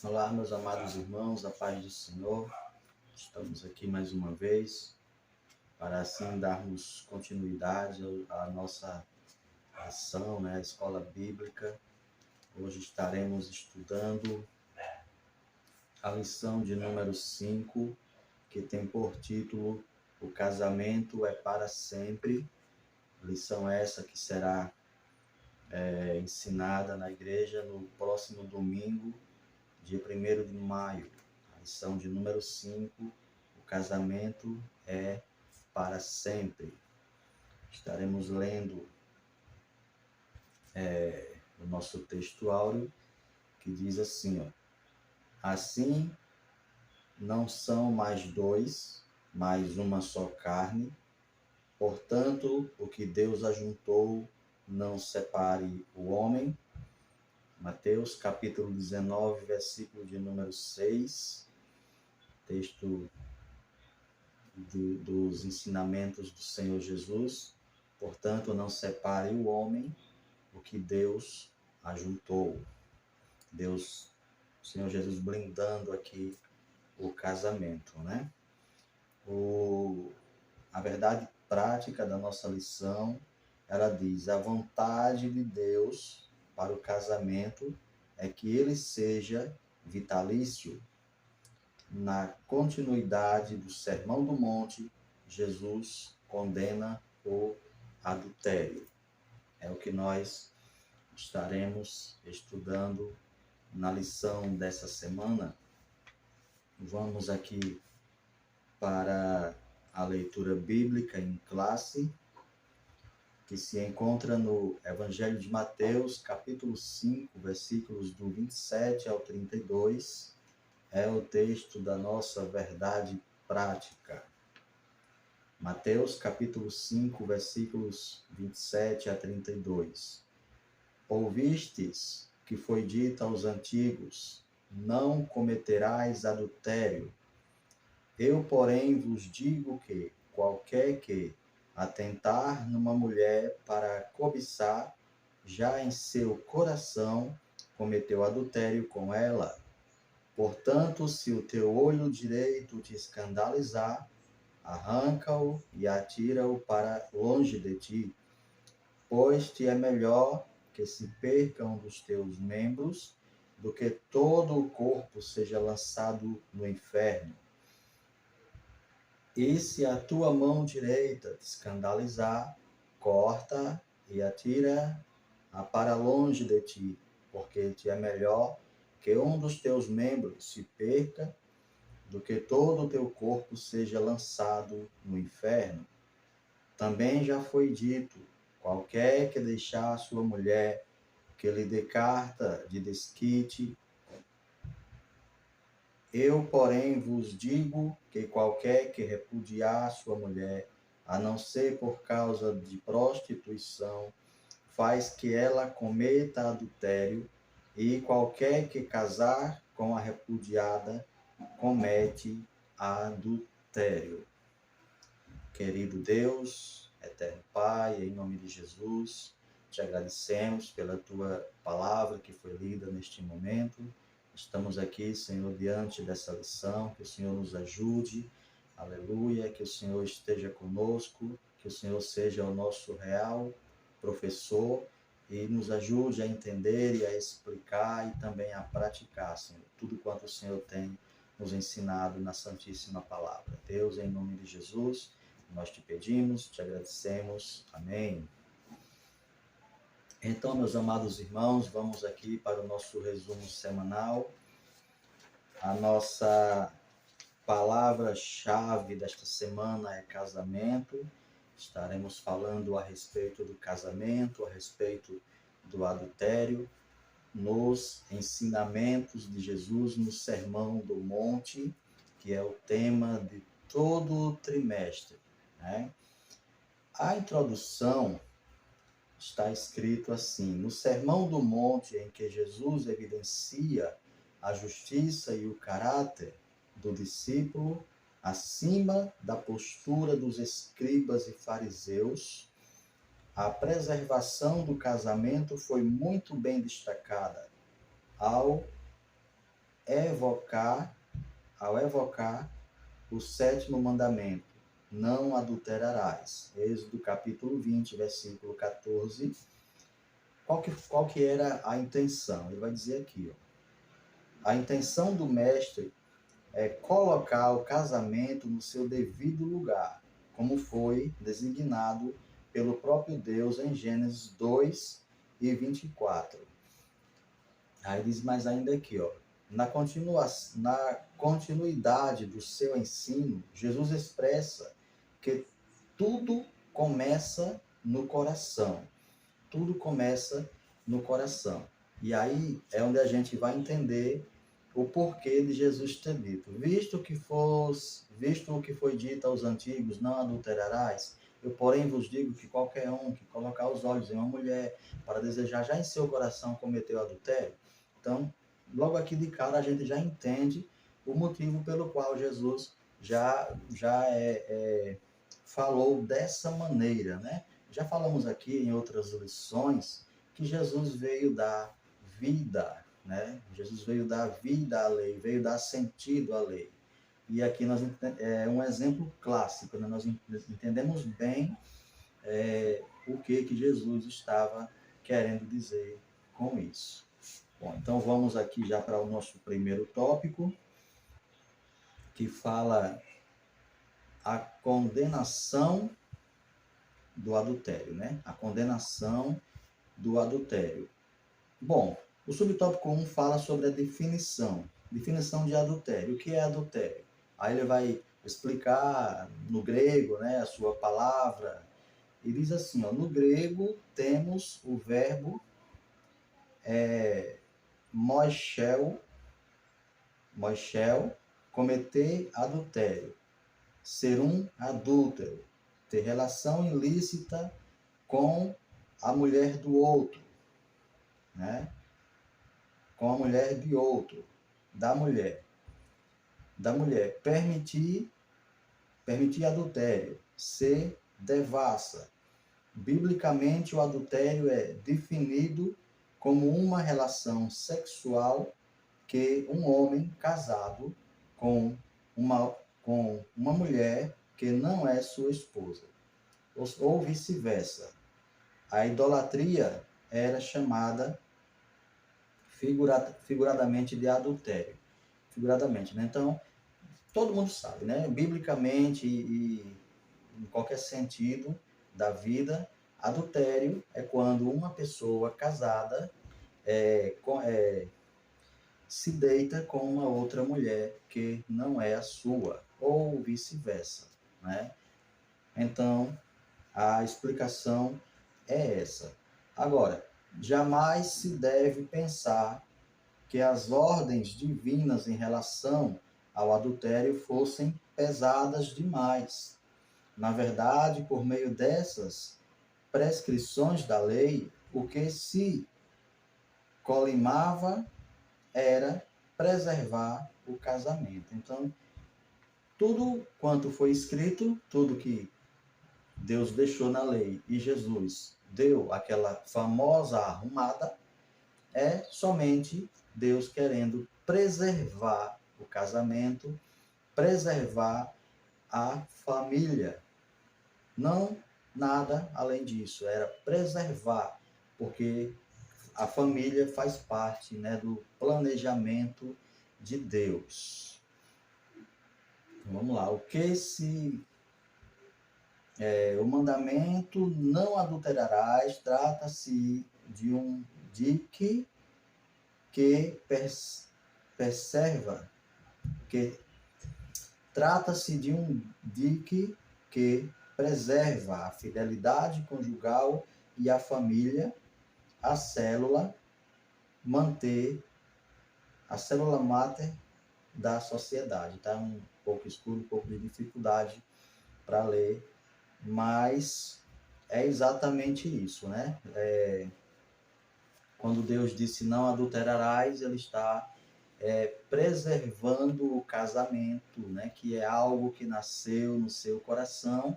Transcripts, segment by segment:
Olá, meus amados irmãos, a paz do Senhor. Estamos aqui mais uma vez para assim darmos continuidade à nossa lição, a escola bíblica. Hoje estaremos estudando a lição de número 5, que tem por título O Casamento é para Sempre. Lição essa que será ensinada na igreja no próximo domingo, dia 1º de maio. A lição de número 5, o casamento é para sempre. Estaremos lendo o nosso texto áureo, que diz assim, assim não são mais dois, mas uma só carne. Portanto, o que Deus ajuntou, não separe o homem. Mateus capítulo 19, versículo de número 6, texto dos ensinamentos do Senhor Jesus. Portanto, não separe o homem o que Deus ajuntou. Deus, o Senhor Jesus blindando aqui o casamento, A verdade prática da nossa lição, ela diz: a vontade de Deus para o casamento é que ele seja vitalício. Na continuidade do Sermão do Monte, Jesus condena o adultério. É o que nós estaremos estudando na lição dessa semana. Vamos aqui para a leitura bíblica em classe, que se encontra no Evangelho de Mateus, capítulo 5, versículos do 27 ao 32. É o texto da nossa verdade prática. Mateus capítulo 5, versículos 27 a 32. Ouvistes que foi dito aos antigos: não cometerás adultério. Eu, porém, vos digo que qualquer que atentar numa mulher para cobiçar, já em seu coração cometeu adultério com ela. Portanto, se o teu olho direito te escandalizar, arranca-o e atira-o para longe de ti, pois te é melhor que se perca um dos teus membros do que todo o corpo seja lançado no inferno. E se a tua mão direita te escandalizar, corta e atira-a para longe de ti, porque te é melhor que um dos teus membros se perca do que todo o teu corpo seja lançado no inferno. Também já foi dito: qualquer que deixar sua mulher que lhe dê carta de desquite. Eu, porém, vos digo que qualquer que repudiar sua mulher, a não ser por causa de prostituição, faz que ela cometa adultério, e qualquer que casar com a repudiada, comete adultério. Querido Deus, eterno Pai, em nome de Jesus, te agradecemos pela tua palavra que foi lida neste momento. Estamos aqui, Senhor, diante dessa lição, que o Senhor nos ajude, aleluia, que o Senhor esteja conosco, que o Senhor seja o nosso real professor e nos ajude a entender e a explicar e também a praticar, Senhor, tudo quanto o Senhor tem nos ensinado na Santíssima Palavra. Deus, em nome de Jesus, nós te pedimos, te agradecemos. Amém. Então, meus amados irmãos, vamos aqui para o nosso resumo semanal. A nossa palavra-chave desta semana é casamento. Estaremos falando a respeito do casamento, a respeito do adultério, nos ensinamentos de Jesus no Sermão do Monte, que é o tema de todo o trimestre, A introdução está escrito assim: no Sermão do Monte, em que Jesus evidencia a justiça e o caráter do discípulo acima da postura dos escribas e fariseus, a preservação do casamento foi muito bem destacada ao ao evocar o sétimo mandamento, não adulterarás. Êxodo capítulo 20, versículo 14. Qual que era a intenção? Ele vai dizer aqui, ó. A intenção do mestre é colocar o casamento no seu devido lugar, como foi designado pelo próprio Deus em Gênesis 2 e 24. Aí diz mais ainda aqui, ó, na continuidade do seu ensino, Jesus expressa que tudo começa no coração. Tudo começa no coração. E aí é onde a gente vai entender o porquê de Jesus ter dito: visto o que foi dito aos antigos, não adulterarás, eu porém vos digo que qualquer um que colocar os olhos em uma mulher para desejar já em seu coração cometeu adultério. Então, logo aqui de cara a gente já entende o motivo pelo qual Jesus já falou dessa maneira, né? Já falamos aqui em outras lições que Jesus veio dar vida, né? Jesus veio dar vida à lei, veio dar sentido à lei. E aqui é um exemplo clássico, né? Nós entendemos bem o que Jesus estava querendo dizer com isso. Bom, então vamos aqui já para o nosso primeiro tópico, que fala a condenação do adultério, né? A condenação do adultério. Bom, o subtópico 1 fala sobre a definição de adultério. O que é adultério? Aí ele vai explicar no grego, né, a sua palavra. E diz assim, ó, no grego temos o verbo moishel, cometer adultério, ser um adúltero, ter relação ilícita com a mulher do outro, né? Com a mulher de outro, da mulher, permitir adultério, ser devassa. Biblicamente, o adultério é definido como uma relação sexual que um homem casado com uma mulher que não é sua esposa, ou vice-versa. A idolatria era chamada figuradamente de adultério. Figuradamente, né? Então, todo mundo sabe, né? Biblicamente e em qualquer sentido da vida, adultério é quando uma pessoa casada se deita com uma outra mulher que não é a sua, ou vice-versa, né? Então, a explicação é essa. Agora, jamais se deve pensar que as ordens divinas em relação ao adultério fossem pesadas demais. Na verdade, por meio dessas prescrições da lei, o que se colimava era preservar o casamento. Então, tudo quanto foi escrito, tudo que Deus deixou na lei e Jesus deu aquela famosa arrumada, é somente Deus querendo preservar o casamento, preservar a família. Não nada além disso, era preservar, porque a família faz parte, né, do planejamento de Deus. Vamos lá, o mandamento não adulterarás trata-se de um dique que preserva, que trata-se de um dique que preserva a fidelidade conjugal e a família, a célula máter da sociedade. Tá um pouco escuro, um pouco de dificuldade para ler, mas é exatamente isso, né? Quando Deus disse não adulterarás, ele está preservando o casamento, né? Que é algo que nasceu no seu coração,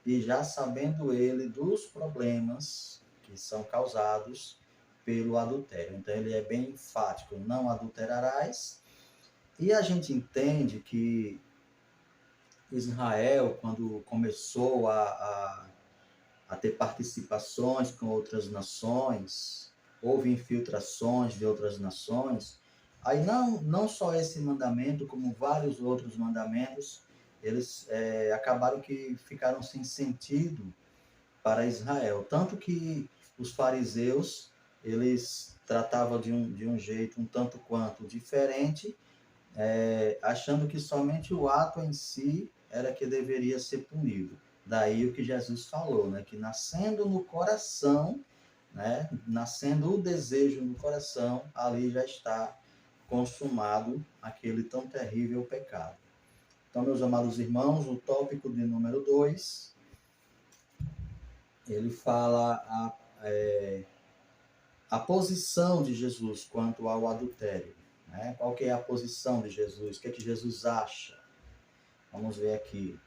e já sabendo ele dos problemas que são causados pelo adultério. Então ele é bem enfático, não adulterarás, E a gente entende que Israel, quando começou a ter participações com outras nações, houve infiltrações de outras nações, aí não só esse mandamento, como vários outros mandamentos, eles acabaram que ficaram sem sentido para Israel. Tanto que os fariseus, eles tratavam de um jeito um tanto quanto diferente, achando que somente o ato em si era que deveria ser punido. Daí o que Jesus falou, né? Que nascendo no coração, né? Nascendo o desejo no coração, ali já está consumado aquele tão terrível pecado. Então, meus amados irmãos, o tópico de número 2, ele fala a posição de Jesus quanto ao adultério. Né? Qual que é a posição de Jesus? O que é que Jesus acha? Vamos ver aqui.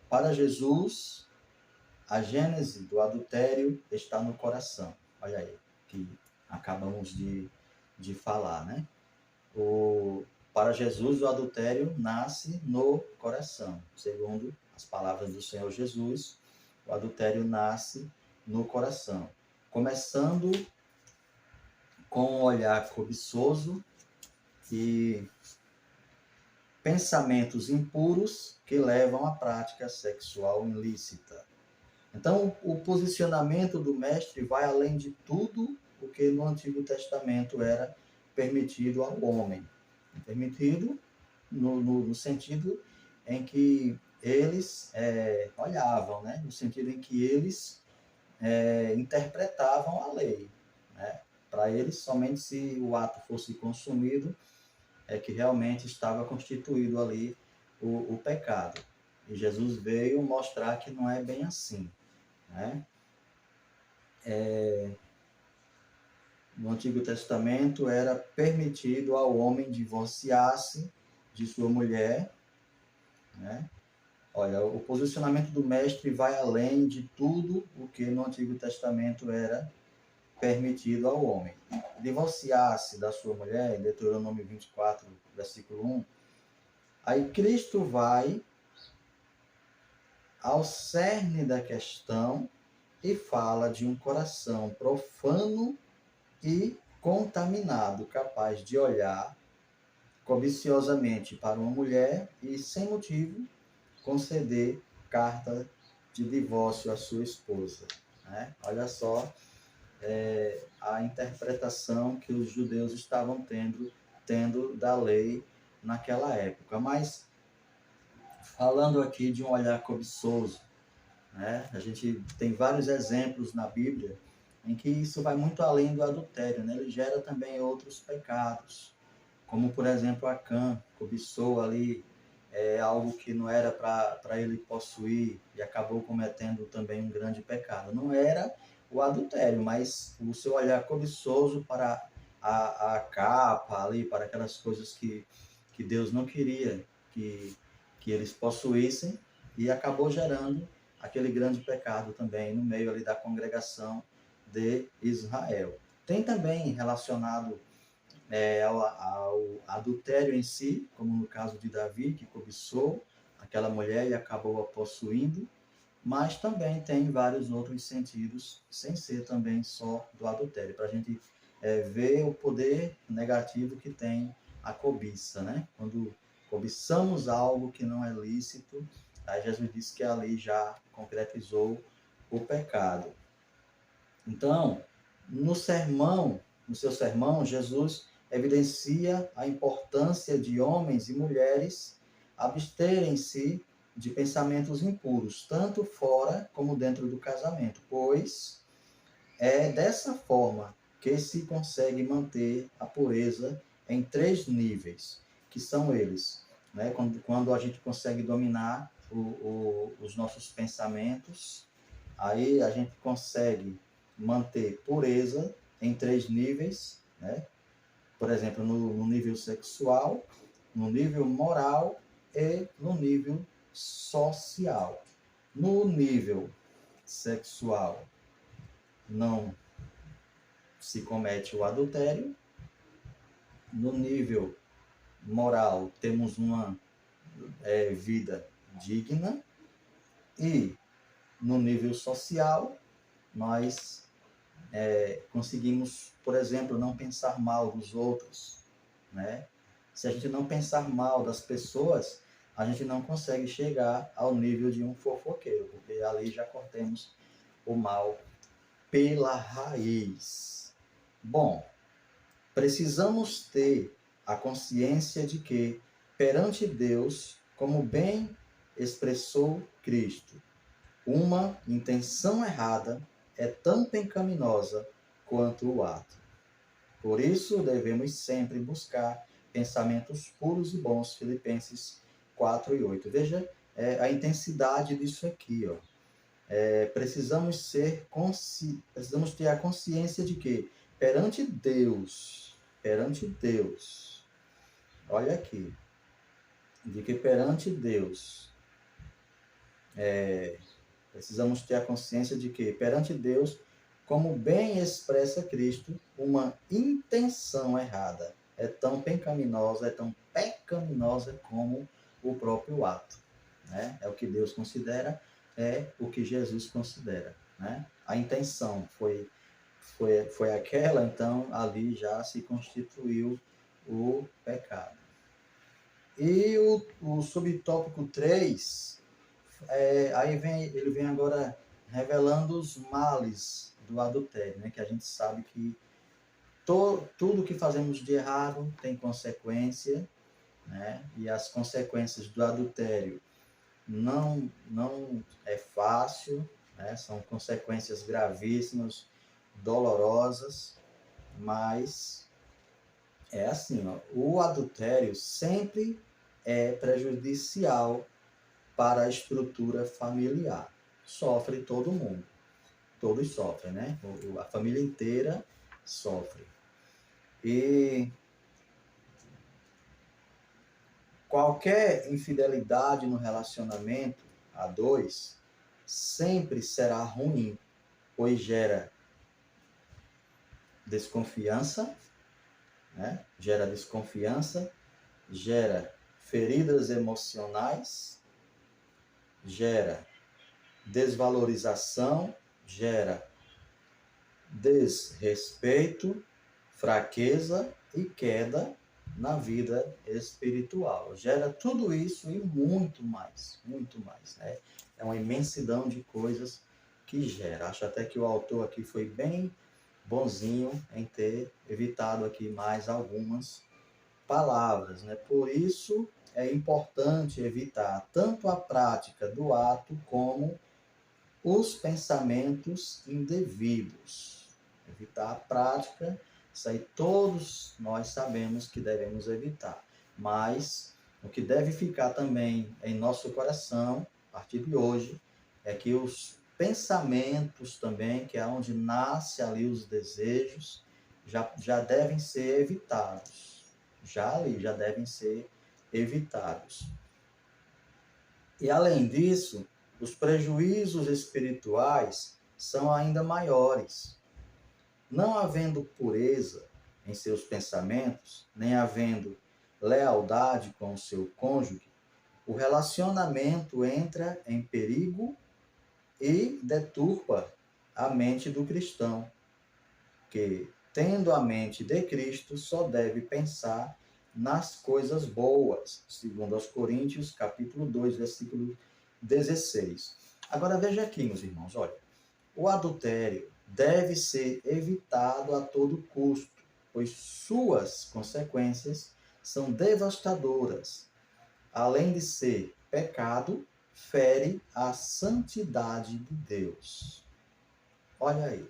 Para Jesus, a gênese do adultério está no coração. Olha aí, que acabamos de falar, né? Para Jesus, o adultério nasce no coração. Segundo as palavras do Senhor Jesus, o adultério nasce no coração. Começando com um olhar cobiçoso e pensamentos impuros que levam à prática sexual ilícita. Então, o posicionamento do mestre vai além de tudo o que no Antigo Testamento era permitido ao homem. Permitido no sentido em que eles olhavam, né? No sentido em que eles interpretavam a lei. Né? Para eles, somente se o ato fosse consumido, é que realmente estava constituído ali o pecado. E Jesus veio mostrar que não é bem assim. Né? No Antigo Testamento era permitido ao homem divorciar-se de sua mulher. Né? Olha, o posicionamento do mestre vai além de tudo o que no Antigo Testamento era permitido ao homem. Divorciar-se da sua mulher, em Deuteronômio 24, versículo 1, aí Cristo vai ao cerne da questão e fala de um coração profano e contaminado, capaz de olhar cobiciosamente para uma mulher e, sem motivo, conceder carta de divórcio à sua esposa. Né? Olha só a interpretação que os judeus estavam tendo da lei naquela época. Mas, falando aqui de um olhar cobiçoso, né? A gente tem vários exemplos na Bíblia em que isso vai muito além do adultério, né? Ele gera também outros pecados, como, por exemplo, Acã cobiçou ali algo que não era para ele possuir e acabou cometendo também um grande pecado. Não era o adultério, mas o seu olhar cobiçoso para a capa ali, para aquelas coisas que Deus não queria que eles possuíssem, e acabou gerando aquele grande pecado também no meio ali da congregação de Israel. Tem também relacionado ao adultério em si, como no caso de Davi, que cobiçou aquela mulher e acabou a possuindo, mas também tem vários outros sentidos, sem ser também só do adultério, para a gente ver o poder negativo que tem a cobiça, né? Quando cobiçamos algo que não é lícito, aí Jesus disse que ali já concretizou o pecado. Então, no seu sermão, Jesus evidencia a importância de homens e mulheres absterem-se de pensamentos impuros, tanto fora como dentro do casamento, pois é dessa forma que se consegue manter a pureza em 3 níveis, que são eles, né? Quando a gente consegue dominar os nossos pensamentos, aí a gente consegue manter pureza em 3 níveis, né? Por exemplo, no nível sexual, no nível moral e no nível social. No nível sexual, não se comete o adultério. No nível moral, temos uma vida digna, e no nível social, nós conseguimos, por exemplo, não pensar mal dos outros, né? Se a gente não pensar mal das pessoas, a gente não consegue chegar ao nível de um fofoqueiro, porque ali já cortemos o mal pela raiz. Bom, precisamos ter a consciência de que, perante Deus, como bem expressou Cristo, uma intenção errada é tão pecaminosa quanto o ato. Por isso, devemos sempre buscar pensamentos puros e bons. Filipenses 4 e 8. Veja a intensidade disso aqui. Ó. Precisamos ter a consciência de que, perante Deus, olha aqui, de que perante Deus, precisamos ter a consciência de que, perante Deus, como bem expressa Cristo, uma intenção errada é tão pecaminosa como o próprio ato. Né? É o que Deus considera, é o que Jesus considera. Né? A intenção foi aquela, então ali já se constituiu o pecado. E o subtópico 3, ele vem agora revelando os males do adultério, né? Que a gente sabe que tudo que fazemos de errado tem consequência, né? E as consequências do adultério não é fácil, né? São consequências gravíssimas, dolorosas, mas é assim, ó, o adultério sempre é prejudicial para a estrutura familiar. Sofre todo mundo. Todos sofrem, né? A família inteira sofre. E qualquer infidelidade no relacionamento a dois sempre será ruim, pois gera desconfiança, né? Gera desconfiança, gera feridas emocionais, gera desvalorização, gera desrespeito, fraqueza e queda na vida espiritual. Gera tudo isso e muito mais, né? É uma imensidão de coisas que gera. Acho até que o autor aqui foi bem bonzinho em ter evitado aqui mais algumas palavras, né? Por isso é importante evitar tanto a prática do ato como os pensamentos indevidos. Evitar a prática, isso aí todos nós sabemos que devemos evitar. Mas o que deve ficar também em nosso coração, a partir de hoje, é que os pensamentos também, que é onde nasce ali os desejos, já devem ser evitados. Já devem ser evitados. E além disso, os prejuízos espirituais são ainda maiores. Não havendo pureza em seus pensamentos, nem havendo lealdade com o seu cônjuge, o relacionamento entra em perigo e deturpa a mente do cristão, que, tendo a mente de Cristo, só deve pensar nas coisas boas, segundo aos Coríntios, capítulo 2, versículo 16. Agora veja aqui, meus irmãos, olha, o adultério deve ser evitado a todo custo, pois suas consequências são devastadoras. Além de ser pecado, fere a santidade de Deus. Olha aí.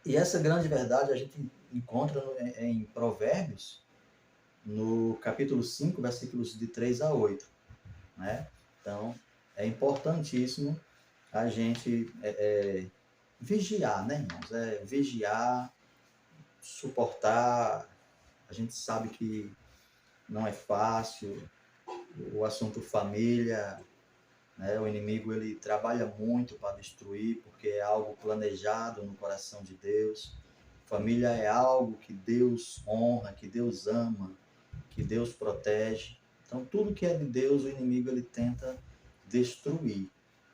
E essa grande verdade a gente encontra em Provérbios, no capítulo 5, versículos de 3 a 8. Né? Então, é importantíssimo a gente vigiar, né, irmãos? Vigiar, suportar. A gente sabe que não é fácil. O assunto família, né? O inimigo ele trabalha muito para destruir, porque é algo planejado no coração de Deus. Família é algo que Deus honra, que Deus ama, que Deus protege. Então, tudo que é de Deus, o inimigo ele tenta destruir,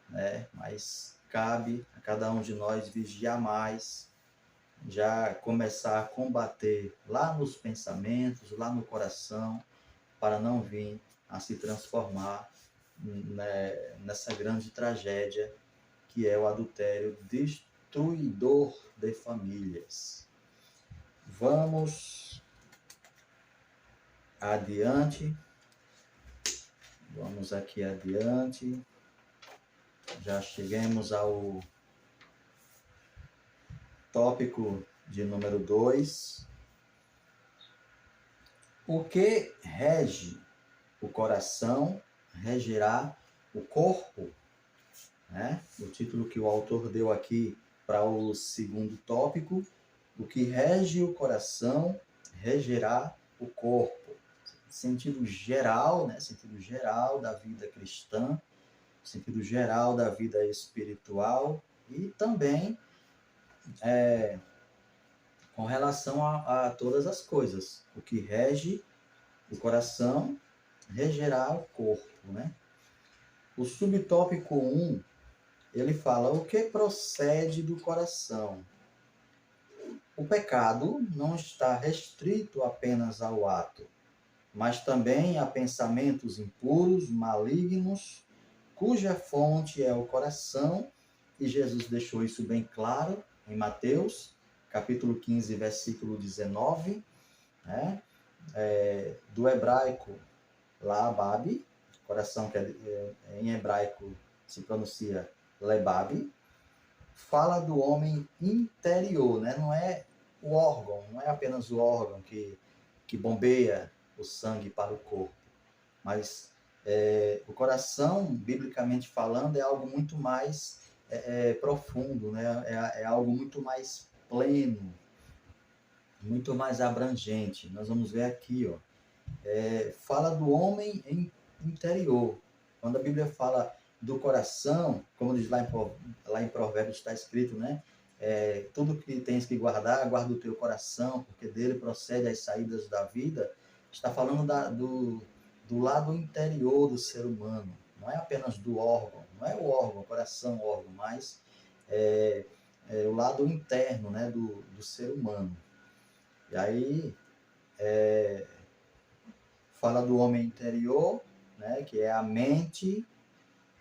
né? Mas cabe a cada um de nós vigiar mais, já começar a combater lá nos pensamentos, lá no coração, para não vir a se transformar, né, nessa grande tragédia que é o adultério destruidor de famílias. Vamos adiante. Vamos aqui adiante. Já chegamos ao tópico de número 2. O que rege o coração, regerá o corpo, né? O título que o autor deu aqui para o segundo tópico, o que rege o coração, regerá o corpo. Sentido geral, né? Sentido geral da vida cristã, sentido geral da vida espiritual e também com relação a todas as coisas. O que rege o coração, regerá o corpo, né? O subtópico 1, ele fala o que procede do coração. O pecado não está restrito apenas ao ato, mas também a pensamentos impuros, malignos, cuja fonte é o coração, e Jesus deixou isso bem claro em Mateus, capítulo 15, versículo 19, né? Do hebraico Labab, coração que em hebraico se pronuncia Lebab, fala do homem interior, né? Não é o órgão, não é apenas o órgão que bombeia o sangue para o corpo, mas o coração, biblicamente falando, é algo muito mais profundo, né? É algo muito mais pleno, muito mais abrangente. Nós vamos ver aqui, ó, fala do homem interior. Quando a Bíblia fala do coração, como diz lá em Provérbios está escrito, né? Tudo que tens que guardar, guarda o teu coração, porque dele procede as saídas da vida. Está falando do lado interior do ser humano. Não é apenas do órgão, não é o órgão, o coração, o órgão, mas o lado interno, né, do ser humano. E aí, fala do homem interior, né, que é a mente,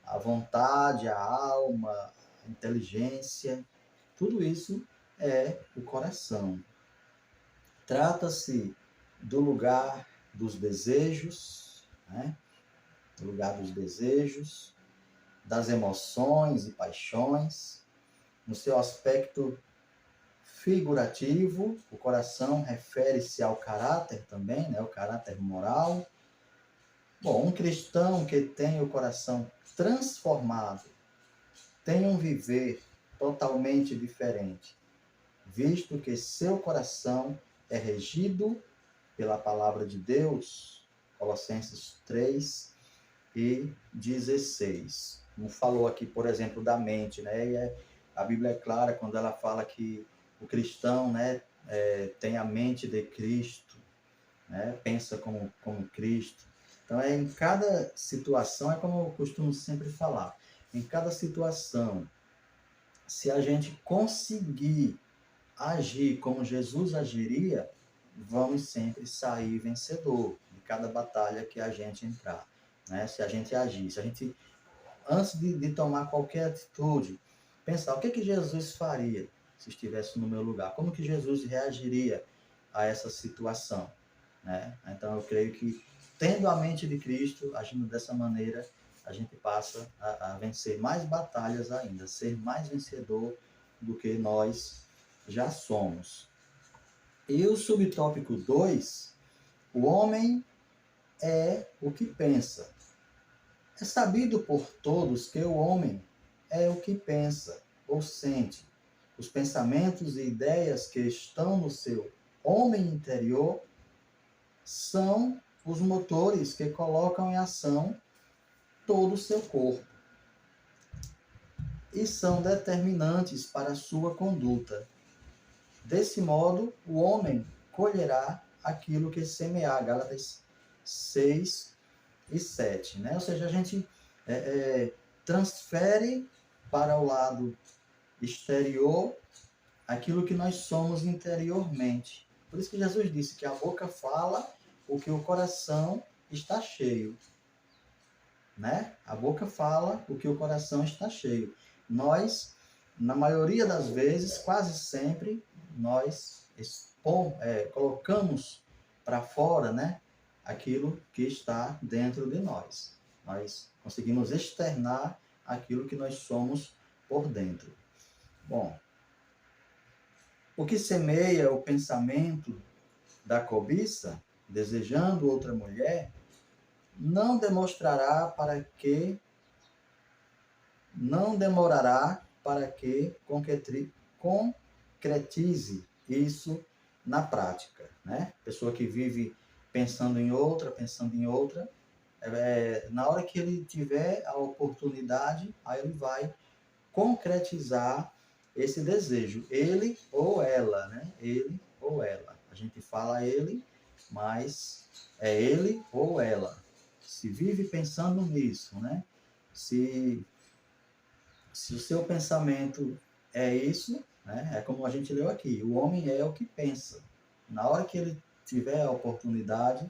a vontade, a alma, a inteligência, tudo isso é o coração. Trata-se do lugar dos desejos, né, do lugar dos desejos, das emoções e paixões. No seu aspecto figurativo, o coração refere-se ao caráter também, né, o caráter moral. Bom, um cristão que tem o coração transformado tem um viver totalmente diferente, visto que seu coração é regido pela palavra de Deus, Colossenses 3:16. Como falou aqui, por exemplo, da mente, né? E a Bíblia é clara quando ela fala que o cristão, né, tem a mente de Cristo, né? Pensa como Cristo. Então, em cada situação, é como eu costumo sempre falar, em cada situação, se a gente conseguir agir como Jesus agiria, vamos sempre sair vencedor de cada batalha que a gente entrar, né? Se a gente agir, se a gente, antes de tomar qualquer atitude, pensar o que Jesus faria se estivesse no meu lugar, como que Jesus reagiria a essa situação, né? Então eu creio que tendo a mente de Cristo, agindo dessa maneira, a gente passa a vencer mais batalhas ainda, ser mais vencedor do que nós já somos. E o subtópico 2, o homem é o que pensa. É sabido por todos que o homem é o que pensa ou sente. Os pensamentos e ideias que estão no seu homem interior são os motores que colocam em ação todo o seu corpo e são determinantes para a sua conduta. Desse modo, o homem colherá aquilo que semear. Gálatas 6 e 7, né? Ou seja, a gente transfere para o lado exterior aquilo que nós somos interiormente. Por isso que Jesus disse que a boca fala o que o coração está cheio, né? A boca fala o que o coração está cheio. Nós, na maioria das vezes, quase sempre, nós colocamos para fora, né, aquilo que está dentro de nós. Nós conseguimos externar aquilo que nós somos por dentro. Bom, o que semeia o pensamento da cobiça, desejando outra mulher, não demorará para que concretize isso na prática, né? Pessoa que vive pensando em outra, na hora que ele tiver a oportunidade, aí ele vai concretizar esse desejo, ele ou ela, né? Ele ou ela. A gente fala ele, mas é ele ou ela. Se vive pensando nisso, né? Se o seu pensamento é isso, né? É como a gente leu aqui, o homem é o que pensa. Na hora que ele tiver a oportunidade,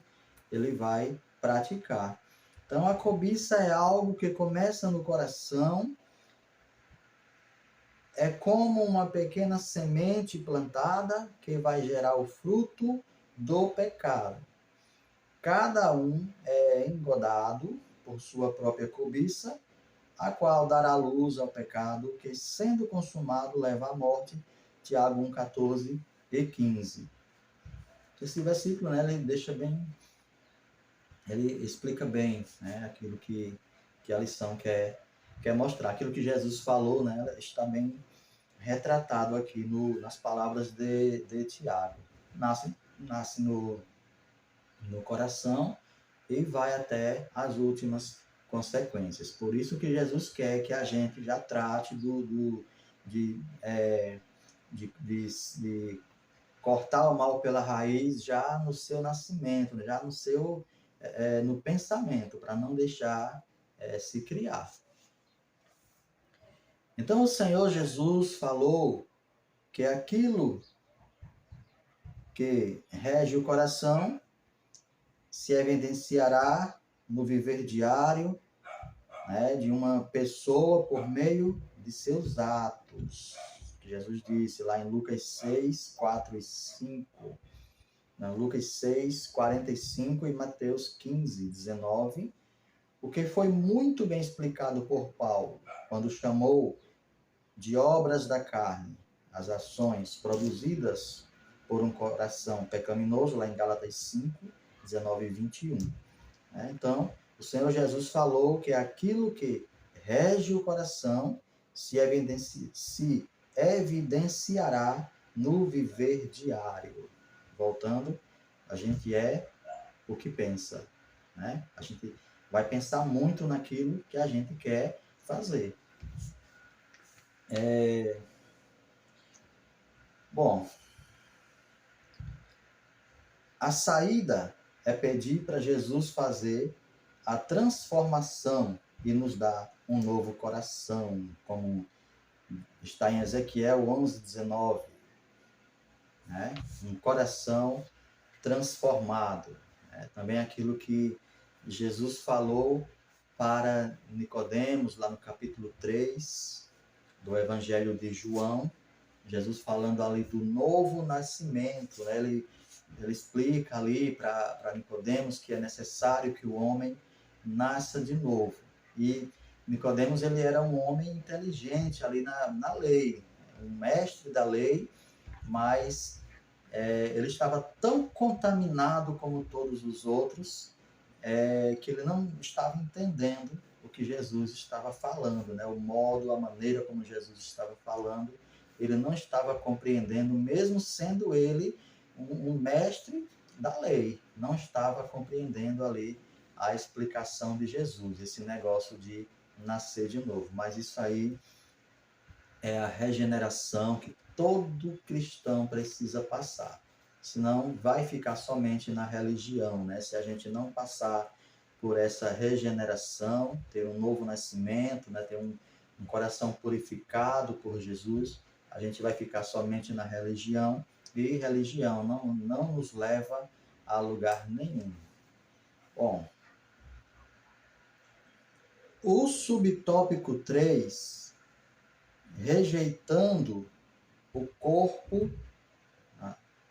ele vai praticar. Então, a cobiça é algo que começa no coração, é como uma pequena semente plantada que vai gerar o fruto do pecado. Cada um é engodado por sua própria cobiça, a qual dará luz ao pecado, que sendo consumado leva à morte. Tiago 1, 14 e 15. Esse versículo, né, ele explica bem, né, aquilo que a lição quer mostrar. Aquilo que Jesus falou, né, está bem retratado aqui nas palavras de Tiago. Nasce no coração e vai até as últimas consequências. Por isso que Jesus quer que a gente já trate de cortar o mal pela raiz já no seu nascimento, já no pensamento, para não deixar se criar. Então o Senhor Jesus falou que aquilo que rege o coração se evidenciará no viver diário, né, de uma pessoa por meio de seus atos. Jesus disse lá em Lucas 6, 4 e 5. Lucas 6, 45 e Mateus 15, 19. O que foi muito bem explicado por Paulo, quando chamou de obras da carne as ações produzidas por um coração pecaminoso, lá em Gálatas 5, 19 e 21. Então, o Senhor Jesus falou que aquilo que rege o coração se evidenciará no viver diário. Voltando, a gente é o que pensa, né? A gente vai pensar muito naquilo que a gente quer fazer. Bom, a saída é pedir para Jesus fazer a transformação e nos dar um novo coração, como está em Ezequiel 11, 19. Né? Um coração transformado. Também aquilo que Jesus falou para Nicodemos, lá no capítulo 3 do Evangelho de João, Jesus falando ali do novo nascimento, né? Ele explica ali para Nicodemos que é necessário que o homem nasça de novo. E Nicodemos, ele era um homem inteligente ali na lei, um mestre da lei, mas ele estava tão contaminado como todos os outros, que ele não estava entendendo o que Jesus estava falando, né? O modo, a maneira como Jesus estava falando, ele não estava compreendendo, mesmo sendo ele um mestre da lei, não estava compreendendo ali a explicação de Jesus, esse negócio de nascer de novo. Mas isso aí é a regeneração que todo cristão precisa passar. senão vai ficar somente na religião, né? Se a gente não passar por essa regeneração, ter um novo nascimento, né? Ter um coração purificado por Jesus, a gente vai ficar somente na religião, e religião não nos leva a lugar nenhum. Bom, o subtópico 3, rejeitando o corpo,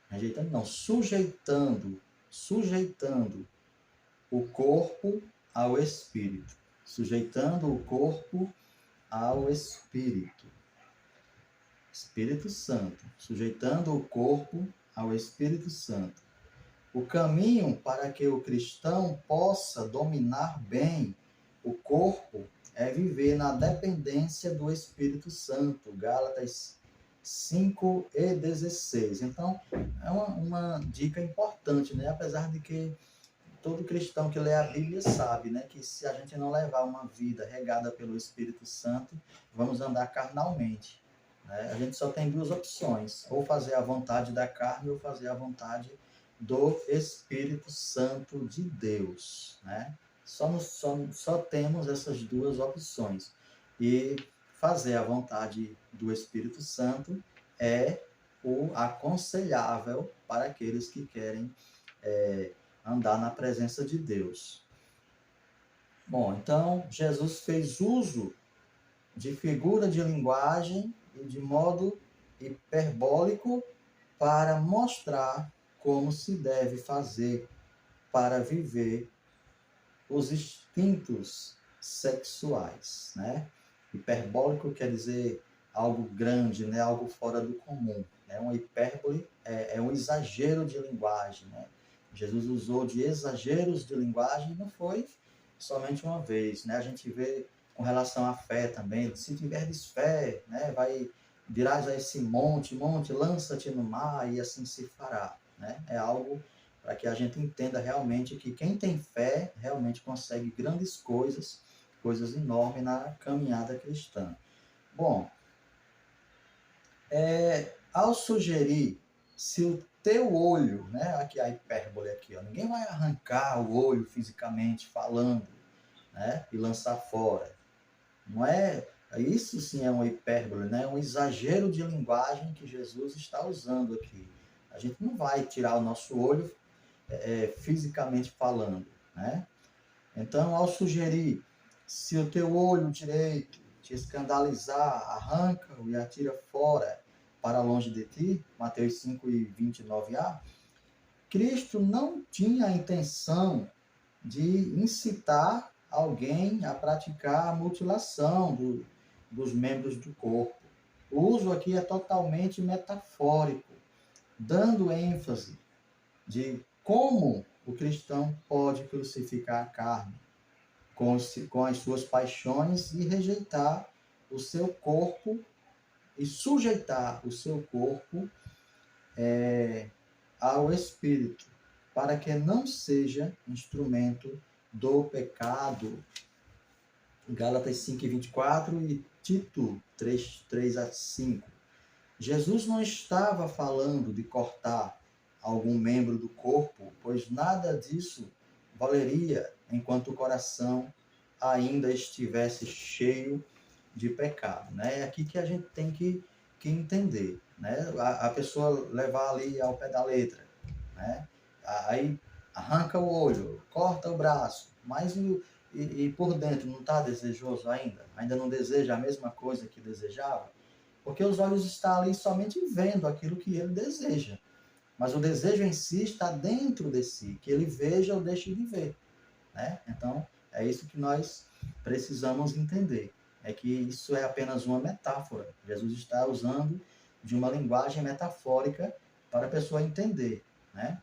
rejeitando não, sujeitando o corpo ao espírito, sujeitando o corpo ao Espírito. Espírito Santo, sujeitando o corpo ao Espírito Santo. O caminho para que o cristão possa dominar bem o corpo é viver na dependência do Espírito Santo. Gálatas 5:16. Então, é uma dica importante, né? Apesar de que todo cristão que lê a Bíblia sabe, né, que se a gente não levar uma vida regada pelo Espírito Santo, vamos andar carnalmente, né? A gente só tem duas opções, ou fazer a vontade da carne ou fazer a vontade do Espírito Santo de Deus, né? Só temos essas duas opções. E fazer a vontade do Espírito Santo é o aconselhável para aqueles que querem andar na presença de Deus. Bom, então Jesus fez uso de figura de linguagem e de modo hiperbólico para mostrar como se deve fazer para viver os instintos sexuais, né? Hiperbólico quer dizer algo grande, né? Algo fora do comum. Né? Uma hipérbole é um exagero de linguagem, né? Jesus usou de exageros de linguagem, não foi somente uma vez, né? A gente vê com relação à fé também, se tiverdes fé, né? Dirás a esse monte, lança-te no mar e assim se fará, né? É algo para que a gente entenda realmente que quem tem fé realmente consegue grandes coisas, coisas enormes na caminhada cristã. Bom, ao sugerir, se o teu olho, né, aqui a hipérbole aqui, ó, ninguém vai arrancar o olho fisicamente falando, né, e lançar fora. Não é, isso sim é uma hipérbole, né, um exagero de linguagem que Jesus está usando aqui. A gente não vai tirar o nosso olho fisicamente falando, né? Então, ao sugerir, se o teu olho direito te escandalizar, arranca-o e atira fora para longe de ti, Mateus 5:29a, Cristo não tinha a intenção de incitar alguém a praticar a mutilação dos membros do corpo. O uso aqui é totalmente metafórico, dando ênfase de como o cristão pode crucificar a carne com as suas paixões e rejeitar o seu corpo e sujeitar o seu corpo ao Espírito, para que não seja instrumento do pecado. Gálatas 5:24 e Tito 3:3-5. Jesus não estava falando de cortar algum membro do corpo, pois nada disso valeria enquanto o coração ainda estivesse cheio de pecado, né? É aqui que a gente tem que entender, né? A pessoa levar ali ao pé da letra, né? Aí arranca o olho, corta o braço, mas e por dentro não está desejoso ainda? Ainda não deseja a mesma coisa que desejava? Porque os olhos estão ali somente vendo aquilo que ele deseja. Mas o desejo em si está dentro de si, que ele veja ou deixe de ver, né? Então, é isso que nós precisamos entender. É que isso é apenas uma metáfora. Jesus está usando de uma linguagem metafórica para a pessoa entender, né?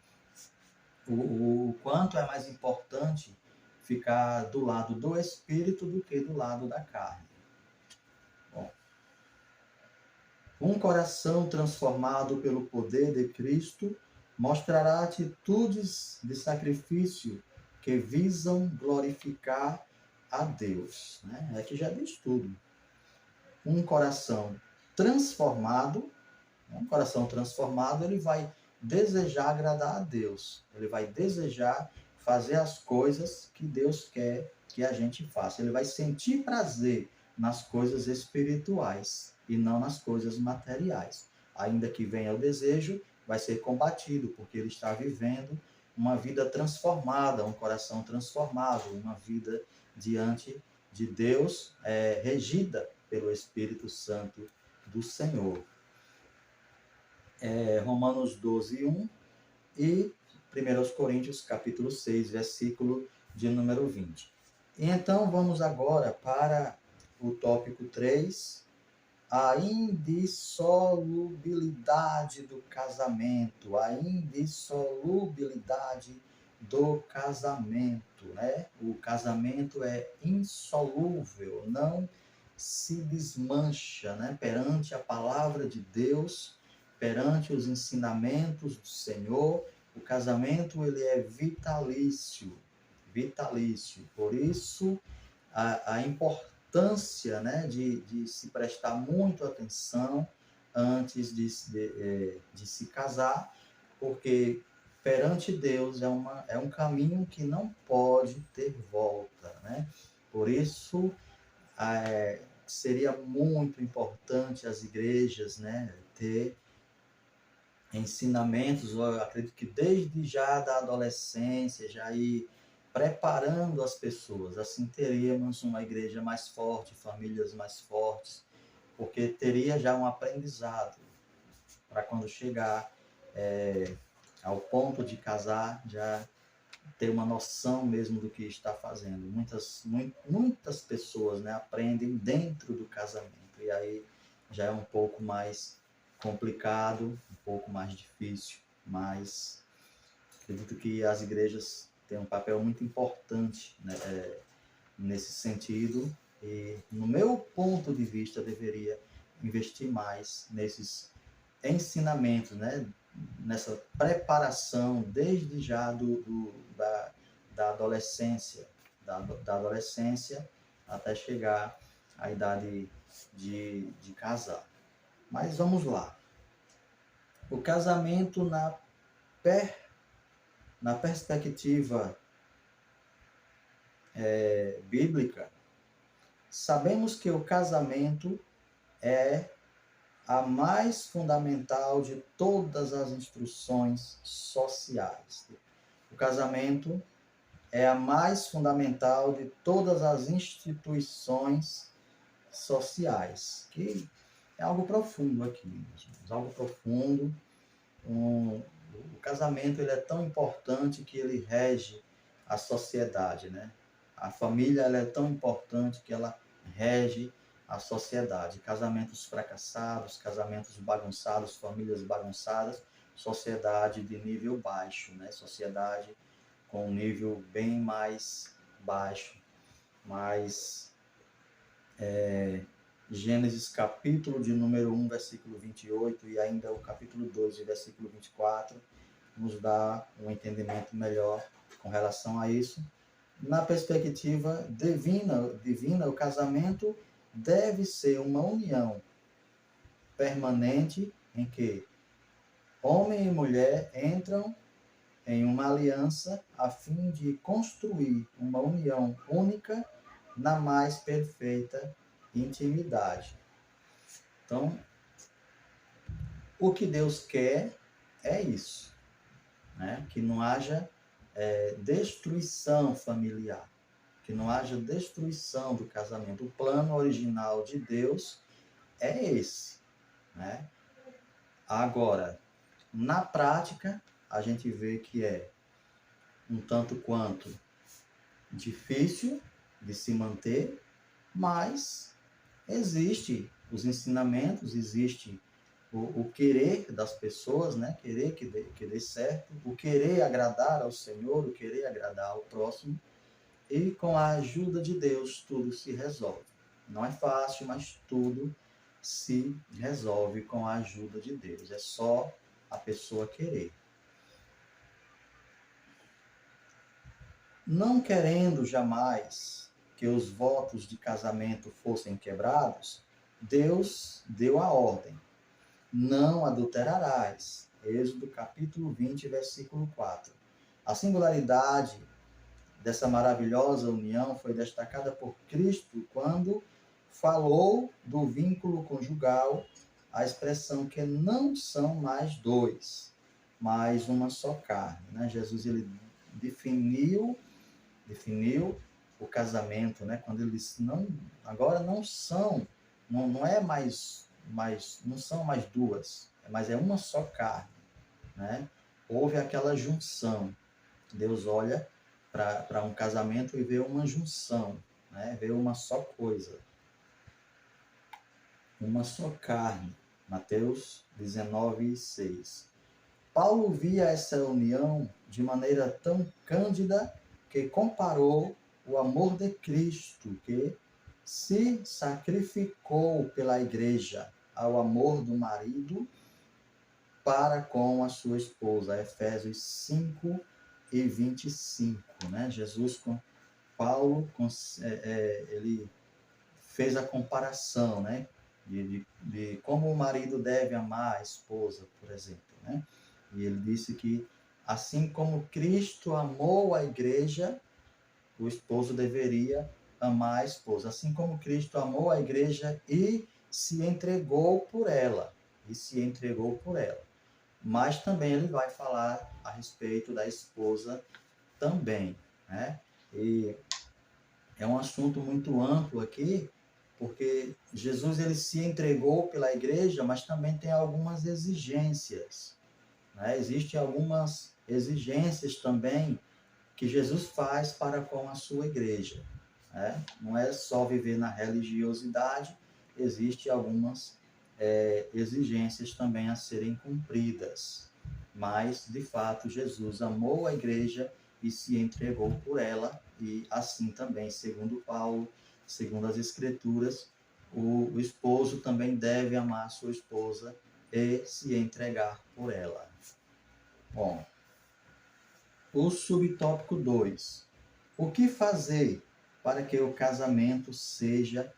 O quanto é mais importante ficar do lado do espírito do que do lado da carne. Bom, um coração transformado pelo poder de Cristo mostrará atitudes de sacrifício que visam glorificar a Deus. Né? Aqui já diz tudo. Um coração transformado, ele vai desejar agradar a Deus. Ele vai desejar fazer as coisas que Deus quer que a gente faça. Ele vai sentir prazer nas coisas espirituais e não nas coisas materiais. Ainda que venha o desejo, vai ser combatido, porque ele está vivendo uma vida transformada, um coração transformado, uma vida diante de Deus, regida pelo Espírito Santo do Senhor. Romanos 12, 1 e 1 Coríntios, capítulo 6, versículo de número 20. Então, vamos agora para o tópico 3, a indissolubilidade do casamento, a indissolubilidade do casamento, né? O casamento é insolúvel, não se desmancha, né? Perante a palavra de Deus, perante os ensinamentos do Senhor, o casamento ele é vitalício, vitalício. Por isso, a importância, né, de se prestar muito atenção antes de se casar, porque perante Deus é um caminho que não pode ter volta, né? Por isso, seria muito importante as igrejas, né, ter ensinamentos, eu acredito que desde já da adolescência, já ir preparando as pessoas, assim teríamos uma igreja mais forte, famílias mais fortes, porque teria já um aprendizado para quando chegar ao ponto de casar, já ter uma noção mesmo do que está fazendo. Muitas pessoas, né, aprendem dentro do casamento, e aí já é um pouco mais complicado, um pouco mais difícil, mas acredito que as igrejas têm um papel muito importante, né, nesse sentido, e no meu ponto de vista deveria investir mais nesses ensinamentos, né, nessa preparação desde já da adolescência, da adolescência até chegar à idade de casar. Mas vamos lá. O casamento na perspectiva bíblica, sabemos que o casamento é a mais fundamental de todas as instruções sociais. O casamento é a mais fundamental de todas as instituições sociais, que é algo profundo aqui, meus irmãos, algo profundo. O casamento ele é tão importante que ele rege a sociedade, né? A família ela é tão importante que ela rege a sociedade. Casamentos fracassados, casamentos bagunçados, famílias bagunçadas, sociedade de nível baixo, né? Sociedade com um nível bem mais baixo, mas Gênesis capítulo de número 1, versículo 28 e ainda o capítulo 2, versículo 24, nos dá um entendimento melhor com relação a isso. Na perspectiva divina, o casamento deve ser uma união permanente em que homem e mulher entram em uma aliança a fim de construir uma união única na mais perfeita intimidade. Então, o que Deus quer é isso, né? Que não haja destruição familiar, que não haja destruição do casamento. O plano original de Deus é esse, né? Agora, na prática, a gente vê que é um tanto quanto difícil de se manter, mas existe os ensinamentos, existe o querer das pessoas, né? Querer que dê certo, o querer agradar ao Senhor, o querer agradar ao próximo, e com a ajuda de Deus tudo se resolve. Não é fácil, mas tudo se resolve com a ajuda de Deus. É só a pessoa querer. Não querendo jamais que os votos de casamento fossem quebrados, Deus deu a ordem: não adulterarás. Êxodo capítulo 20, versículo 4. A singularidade dessa maravilhosa união foi destacada por Cristo quando falou do vínculo conjugal, a expressão que não são mais dois, mas uma só carne, né? Jesus ele definiu o casamento, né? Quando ele disse não, agora não são, não é mais, não são mais duas, mas é uma só carne, né? Houve aquela junção. Deus olha para um casamento e vê uma junção, né? Vê uma só coisa, uma só carne. Mateus 19:6. Paulo via essa união de maneira tão cândida que comparou o amor de Cristo, que se sacrificou pela igreja, ao amor do marido para com a sua esposa. Efésios 5:25, né? Jesus com Paulo, ele fez a comparação, né? De como o marido deve amar a esposa, por exemplo, né? E ele disse que, assim como Cristo amou a igreja, o esposo deveria amar a esposa. Assim como Cristo amou a igreja e se entregou por ela. E se entregou por ela. Mas também ele vai falar a respeito da esposa também, né? E é um assunto muito amplo aqui, porque Jesus ele se entregou pela igreja, mas também tem algumas exigências, né? Existem algumas exigências também que Jesus faz para com a sua igreja, né? Não é só viver na religiosidade, existem algumas exigências também a serem cumpridas. Mas, de fato, Jesus amou a igreja e se entregou por ela, e assim também, segundo Paulo, segundo as Escrituras, o esposo também deve amar a sua esposa e se entregar por ela. Bom, o subtópico 2. O que fazer para que o casamento seja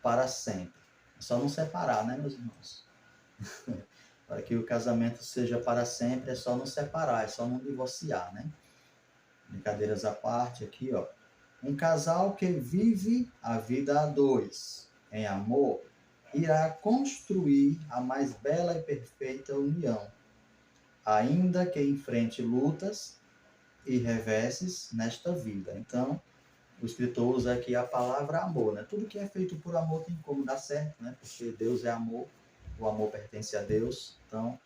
para sempre? É só não separar, né, meus irmãos? Para que o casamento seja para sempre, é só não separar, é só não divorciar, né? Brincadeiras à parte aqui, ó. Um casal que vive a vida a dois, em amor, irá construir a mais bela e perfeita união, ainda que enfrente lutas e reveses nesta vida. Então, o escritor usa aqui a palavra amor, né? Tudo que é feito por amor tem como dar certo, né? Porque Deus é amor, o amor pertence a Deus. Então,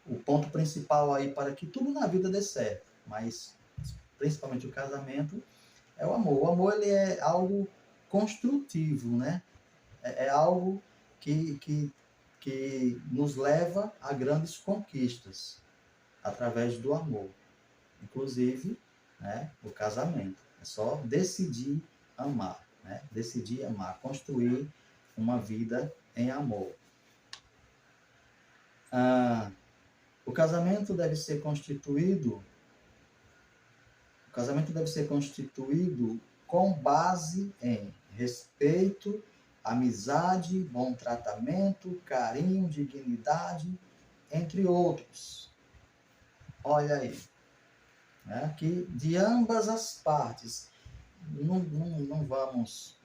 o ponto principal aí para que tudo na vida dê certo, mas principalmente o casamento, é o amor. O amor ele é algo construtivo, né? É algo que nos leva a grandes conquistas através do amor. Inclusive, né, o casamento. É só decidir amar, né? Decidir amar, construir uma vida em amor. O casamento deve ser constituído com base em respeito, amizade, bom tratamento, carinho, dignidade, entre outros. Olha aí, né? Que de ambas as partes, não vamos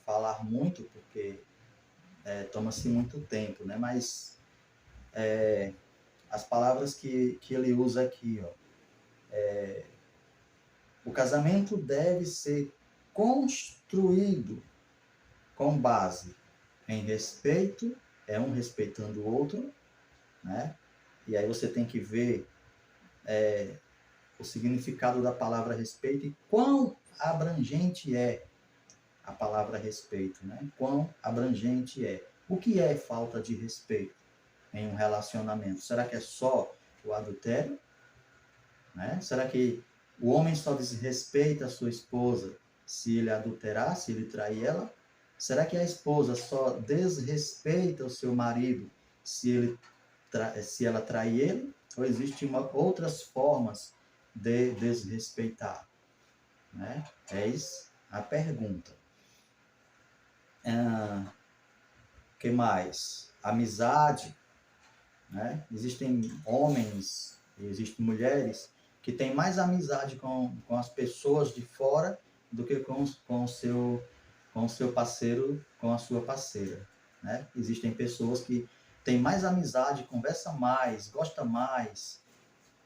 falar muito, porque toma-se muito tempo, né? Mas as palavras que ele usa aqui, ó, o casamento deve ser construído com base em respeito, um respeitando o outro, né? E aí você tem que ver o significado da palavra respeito e quão abrangente é a palavra respeito, né? Quão abrangente é. O que é falta de respeito em um relacionamento? Será que é só o adultério? Né? Será que o homem só desrespeita a sua esposa se ele adulterar, se ele trair ela? Será que a esposa só desrespeita o seu marido se ela trair ele? Ou existem outras formas de desrespeitar? Né? Eis a pergunta. Que mais? Amizade. né? Existem homens, existem mulheres que têm mais amizade com as pessoas de fora do que com o seu parceiro, com a sua parceira, né? Existem pessoas que têm mais amizade, conversa mais, gosta mais,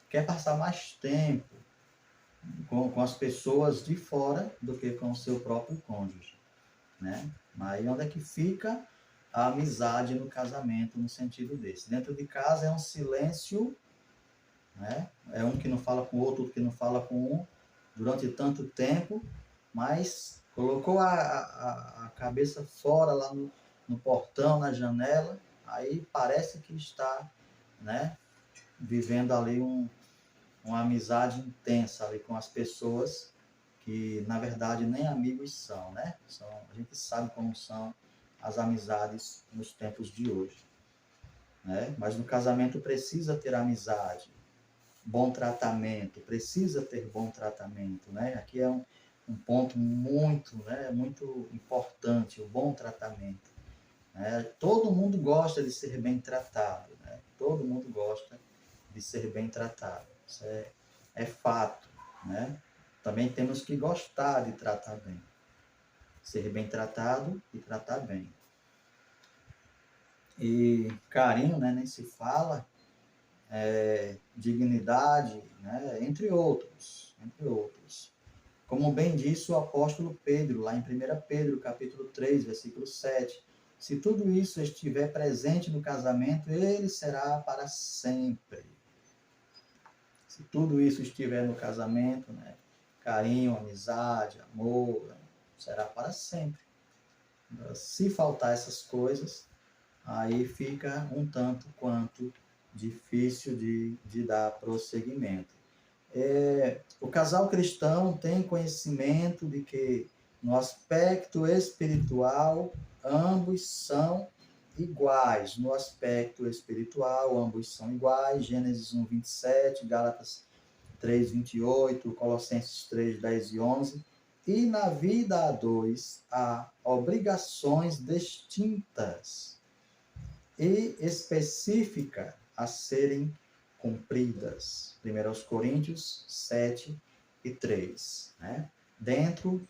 quer passar mais tempo com as pessoas de fora do que com o seu próprio cônjuge, né? Aí onde é que fica a amizade no casamento no sentido desse? Dentro de casa é um silêncio, né? É um que não fala com o outro que não fala com um durante tanto tempo, mas colocou a cabeça fora lá no portão, na janela, aí parece que está, né, vivendo ali uma amizade intensa ali com as pessoas que, na verdade, nem amigos são, né? A gente sabe como são as amizades nos tempos de hoje, né? Mas no casamento precisa ter amizade, bom tratamento, precisa ter bom tratamento, né? Aqui é um ponto muito importante, o bom tratamento, né? Todo mundo gosta de ser bem tratado, né? Todo mundo gosta de ser bem tratado. Isso é fato, né? Também temos que gostar de tratar bem. Ser bem tratado e tratar bem. E carinho, né, nem se fala, dignidade, né, entre outros, entre outros. Como bem disse o apóstolo Pedro, lá em 1 Pedro, capítulo 3, versículo 7, se tudo isso estiver presente no casamento, ele será para sempre. Se tudo isso estiver no casamento, né, carinho, amizade, amor, né, será para sempre. Se faltar essas coisas, aí fica um tanto quanto difícil de dar prosseguimento. O casal cristão tem conhecimento de que, no aspecto espiritual, ambos são iguais. No aspecto espiritual, ambos são iguais. Gênesis 1, 27, Gálatas 3, 28, Colossenses 3, 10 e 11. E na vida a dois, há obrigações distintas e específicas a serem cumpridas. 1 Coríntios 7 e 3. Né? Dentro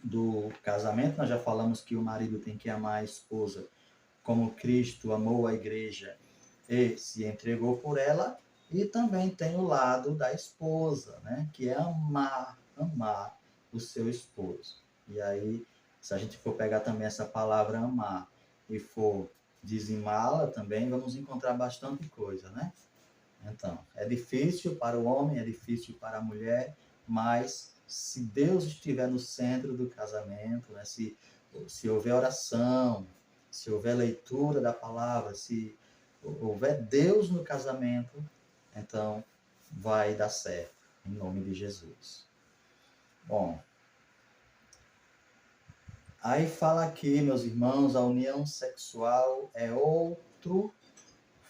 do casamento, nós já falamos que o marido tem que amar a esposa como Cristo amou a igreja e se entregou por ela, e também tem o lado da esposa, né? Que é amar o seu esposo. E aí, se a gente for pegar também essa palavra amar e for dizimá-la também, vamos encontrar bastante coisa, né? Então, é difícil para o homem, é difícil para a mulher, mas se Deus estiver no centro do casamento, né? Se houver oração, se houver leitura da palavra, se houver Deus no casamento, então vai dar certo, em nome de Jesus. Bom, aí fala aqui, meus irmãos, a união sexual é outro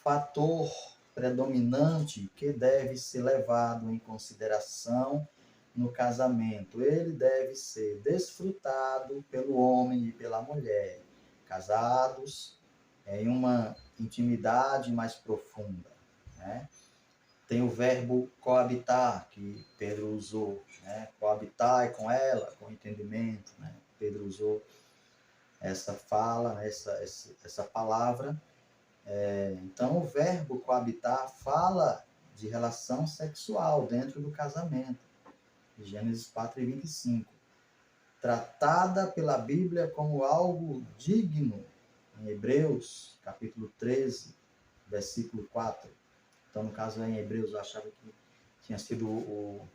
fator predominante que deve ser levado em consideração no casamento. Ele deve ser desfrutado pelo homem e pela mulher, casados em uma intimidade mais profunda, né? Tem o verbo coabitar, que Pedro usou, né? Coabitar com ela, com entendimento, né? Pedro usou essa fala, essa palavra. Então, o verbo coabitar fala de relação sexual dentro do casamento. Gênesis 4 e 25. Tratada pela Bíblia como algo digno, em Hebreus, capítulo 13, versículo 4. Então, no caso, em Hebreus, eu achava que tinha sido o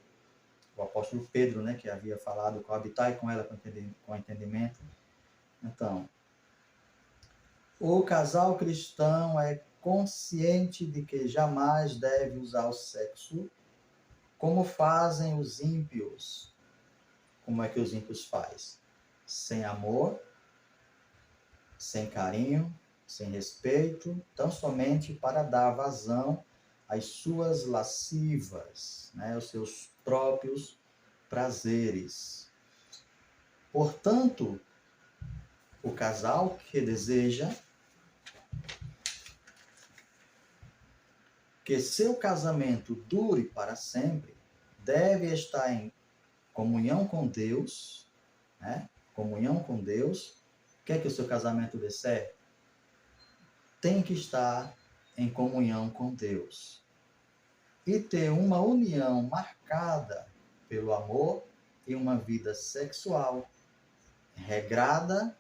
apóstolo Pedro, né, que havia falado, coabitar com ela com entendimento. Então, o casal cristão é consciente de que jamais deve usar o sexo como fazem os ímpios. Como é que os ímpios fazem? Sem amor, sem carinho, sem respeito, tão somente para dar vazão às suas lascivas, né, aos seus próprios prazeres. Portanto, o casal que deseja que seu casamento dure para sempre, deve estar em comunhão com Deus, né? Comunhão com Deus. Quer que o seu casamento dê certo? Tem que estar em comunhão com Deus. E ter uma união marcada pelo amor e uma vida sexual regrada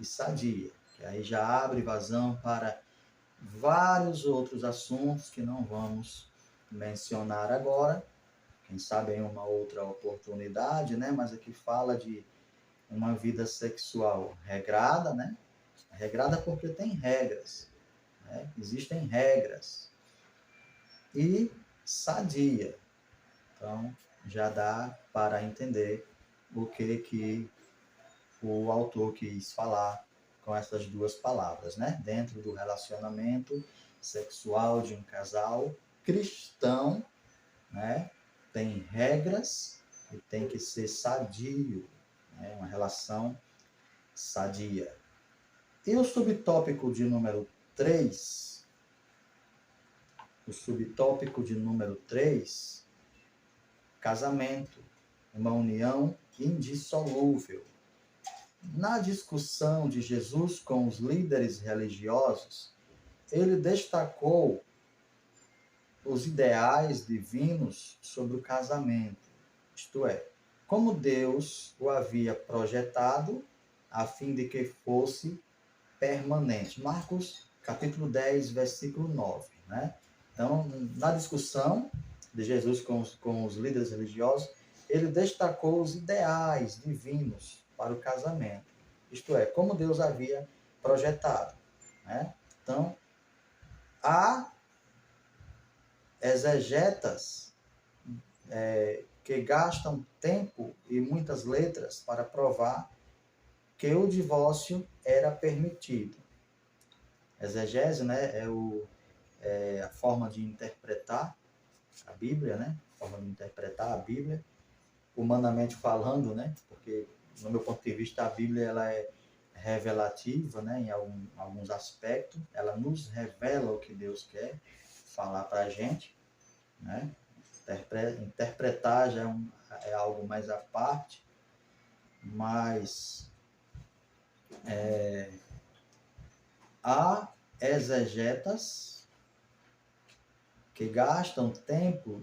e sadia. Que aí já abre vazão para vários outros assuntos que não vamos mencionar agora. Quem sabe em uma outra oportunidade, né? Mas aqui fala de uma vida sexual regrada, né? Regrada porque tem regras, né? Existem regras. E sadia. Então, já dá para entender o que o autor quis falar com essas duas palavras, né? Dentro do relacionamento sexual de um casal cristão, né? Tem regras e tem que ser sadio, né? Uma relação sadia. E o subtópico de número 3, casamento, uma união indissolúvel. Na discussão de Jesus com os líderes religiosos, ele destacou os ideais divinos sobre o casamento, isto é, como Deus o havia projetado a fim de que fosse permanente. Marcos, capítulo 10, versículo 9, né? Então, na discussão de Jesus com os líderes religiosos, ele destacou os ideais divinos para o casamento, isto é, como Deus havia projetado, né? Então, há exegetas que gastam tempo e muitas letras para provar que o divórcio era permitido. Exegese, né, é a forma de interpretar a Bíblia, né? Forma de interpretar a Bíblia, humanamente falando, né? Porque, no meu ponto de vista, a Bíblia ela é revelativa, né? Em alguns aspectos. Ela nos revela o que Deus quer falar para a gente, né? Interpretar já é algo mais à parte, mas há exegetas que gastam tempo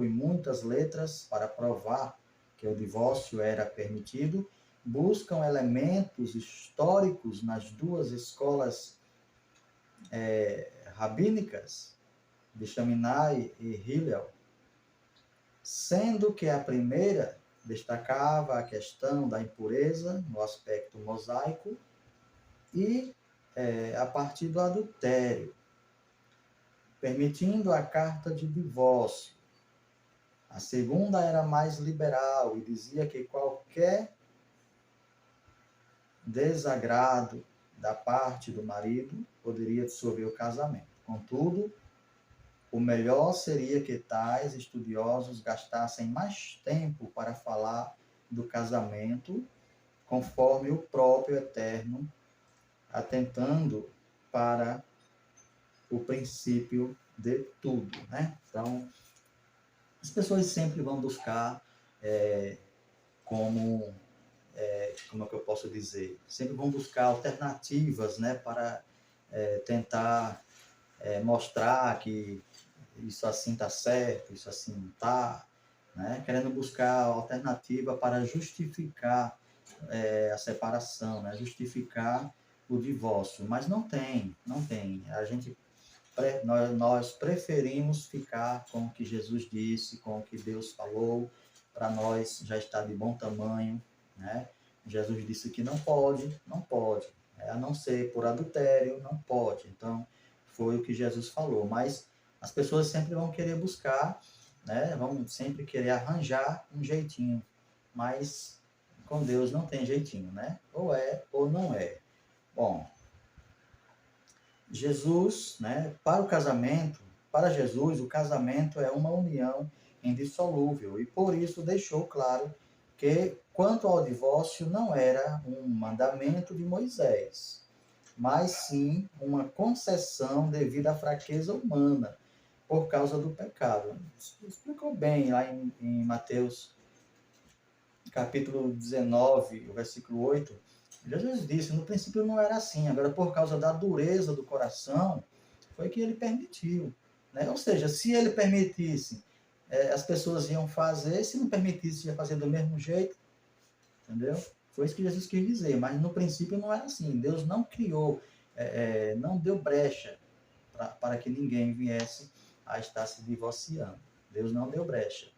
e muitas letras para provar que o divórcio era permitido, buscam elementos históricos nas duas escolas rabínicas, de Shammai e Hillel, sendo que a primeira destacava a questão da impureza no aspecto mosaico e a partir do adultério, permitindo a carta de divórcio. A segunda era mais liberal e dizia que qualquer desagrado da parte do marido poderia dissolver o casamento. Contudo, o melhor seria que tais estudiosos gastassem mais tempo para falar do casamento, conforme o próprio Eterno, atentando para o princípio de tudo, né? Então, as pessoas sempre vão buscar como é que eu posso dizer? Sempre vão buscar alternativas, né? Para tentar mostrar que isso assim está certo, isso assim não está, né? Querendo buscar alternativa para justificar a separação, né? Justificar o divórcio, mas não tem. Nós preferimos ficar com o que Jesus disse, com o que Deus falou, para nós já está de bom tamanho, né? Jesus disse que não pode, a não ser por adultério, não pode. Então, foi o que Jesus falou, mas as pessoas sempre vão querer buscar, né? Vão sempre querer arranjar um jeitinho, mas com Deus não tem jeitinho, né? Ou é ou não é. Bom, Jesus, né, para Jesus, o casamento é uma união indissolúvel e por isso deixou claro que, quanto ao divórcio, não era um mandamento de Moisés, mas sim uma concessão devido à fraqueza humana, por causa do pecado. Explicou bem lá em Mateus capítulo 19, o versículo 8. Jesus disse, no princípio não era assim, agora por causa da dureza do coração, foi que ele permitiu. Né? Ou seja, se ele permitisse, as pessoas iam fazer, se não permitisse, ia fazer do mesmo jeito, entendeu? Foi isso que Jesus quis dizer, mas no princípio não era assim. Deus não criou, não deu brecha para que ninguém viesse a estar se divorciando. Deus não deu brecha.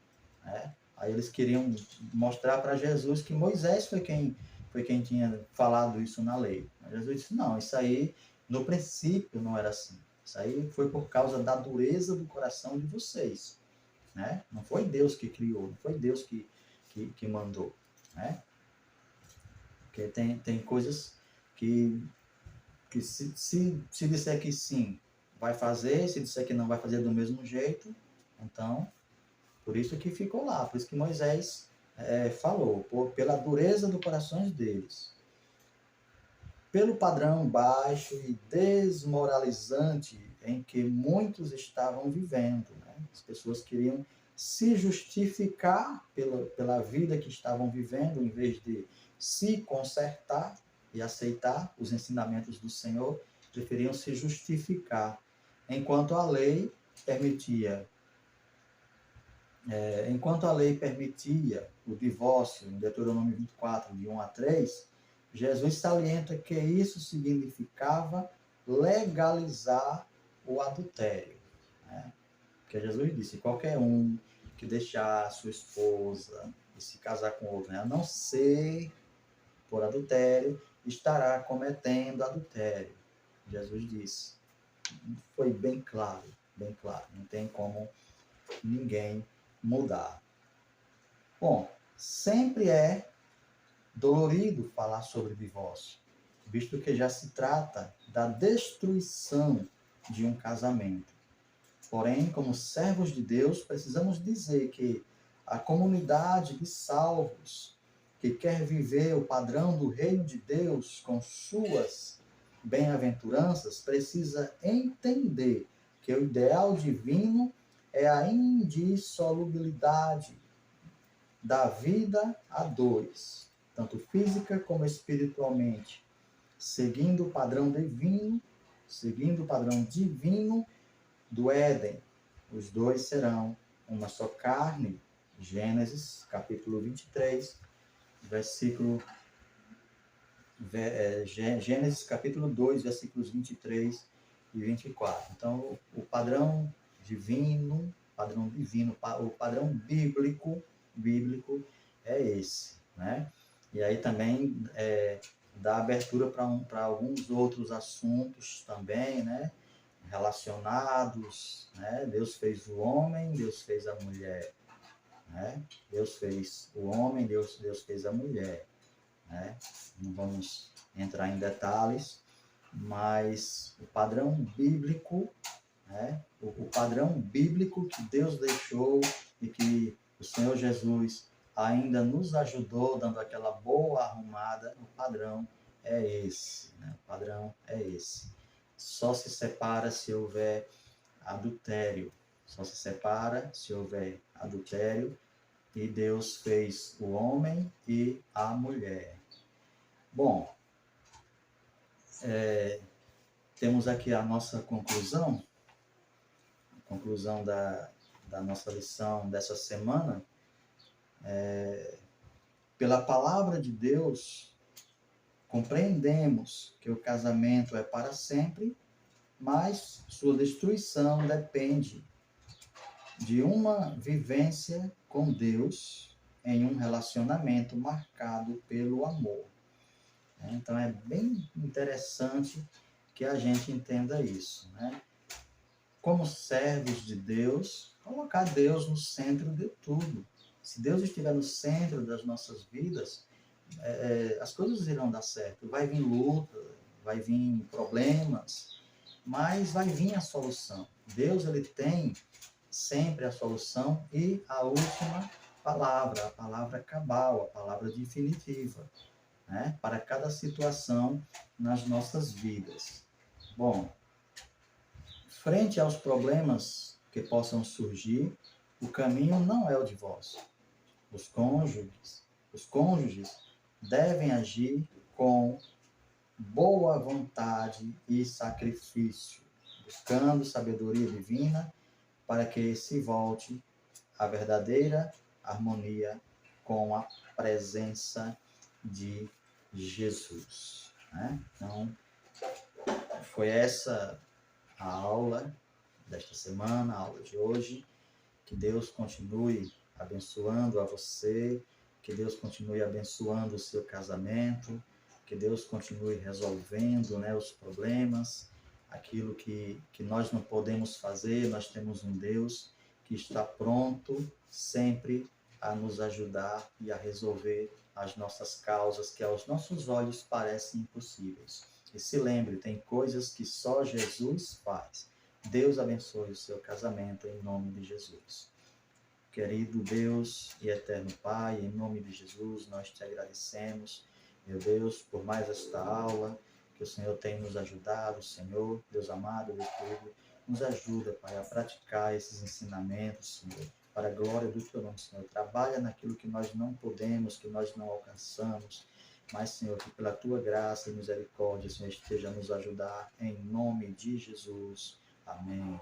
Né? Aí eles queriam mostrar para Jesus que Moisés foi quem tinha falado isso na lei. Mas Jesus disse, não, isso aí no princípio não era assim. Isso aí foi por causa da dureza do coração de vocês. Né? Não foi Deus que criou, não foi Deus que mandou. Né? Porque tem coisas que se disser que sim, vai fazer, se disser que não vai fazer do mesmo jeito, então, por isso que ficou lá, por isso que Moisés falou, pela dureza do coração deles, pelo padrão baixo e desmoralizante em que muitos estavam vivendo. Né? As pessoas queriam se justificar pela vida que estavam vivendo, em vez de se consertar e aceitar os ensinamentos do Senhor, preferiam se justificar. Enquanto a lei permitia o divórcio, em Deuteronômio 24, de 1 a 3, Jesus salienta que isso significava legalizar o adultério. Né? Porque Jesus disse, qualquer um que deixar sua esposa e se casar com outro, né, a não ser por adultério, estará cometendo adultério. Jesus disse. Foi bem claro, bem claro. Não tem como ninguém mudar. Bom, sempre é dolorido falar sobre divórcio, visto que já se trata da destruição de um casamento. Porém, como servos de Deus, precisamos dizer que a comunidade de salvos que quer viver o padrão do reino de Deus com suas bem-aventuranças precisa entender que o ideal divino é a indissolubilidade da vida a dois, tanto física como espiritualmente, seguindo o padrão divino do Éden. Os dois serão uma só carne. Gênesis, capítulo 23, versículo Gênesis capítulo 2, versículos 23 e 24. Então, o padrão divino, o padrão bíblico é esse, né? E aí também dá abertura para alguns outros assuntos também, né? Relacionados, né? Deus fez o homem, Deus fez a mulher, né? Deus fez o homem, Deus fez a mulher, né? Não vamos entrar em detalhes, mas o padrão bíblico, né? O padrão bíblico que Deus deixou e que o Senhor Jesus ainda nos ajudou, dando aquela boa arrumada, o padrão é esse, né? O padrão é esse. Só se separa se houver adultério. Só se separa se houver adultério. E Deus fez o homem e a mulher. Bom, temos aqui a nossa conclusão da nossa lição dessa semana. Pela palavra de Deus, compreendemos que o casamento é para sempre, mas sua destruição depende de uma vivência com Deus em um relacionamento marcado pelo amor. Então é bem interessante que a gente entenda isso, né? Como servos de Deus, colocar Deus no centro de tudo. Se Deus estiver no centro das nossas vidas, as coisas irão dar certo. Vai vir luta, vai vir problemas, mas vai vir a solução. Deus, ele tem sempre a solução e a última palavra, a palavra cabal, a palavra definitiva. né? Para cada situação nas nossas vidas. Bom, frente aos problemas que possam surgir, o caminho não é o divórcio. Os cônjuges devem agir com boa vontade e sacrifício, buscando sabedoria divina para que se volte a verdadeira harmonia com a presença de Jesus, né? Então, foi essa a aula desta semana, a aula de hoje. Que Deus continue abençoando a você, que Deus continue abençoando o seu casamento, que Deus continue resolvendo, né, os problemas, aquilo que nós não podemos fazer. Nós temos um Deus que está pronto sempre a nos ajudar e a resolver as nossas causas que aos nossos olhos parecem impossíveis. E se lembre, tem coisas que só Jesus faz. Deus abençoe o seu casamento em nome de Jesus. Querido Deus e eterno Pai, em nome de Jesus, nós te agradecemos, meu Deus, por mais esta aula que o Senhor tem nos ajudado. Senhor, Deus amado, Deus querido, nos ajuda, Pai, a praticar esses ensinamentos, Senhor, para a glória do teu nome, Senhor. Trabalha naquilo que nós não podemos, que nós não alcançamos, mas, Senhor, que pela tua graça e misericórdia, Senhor, esteja a nos ajudar, em nome de Jesus. Amém.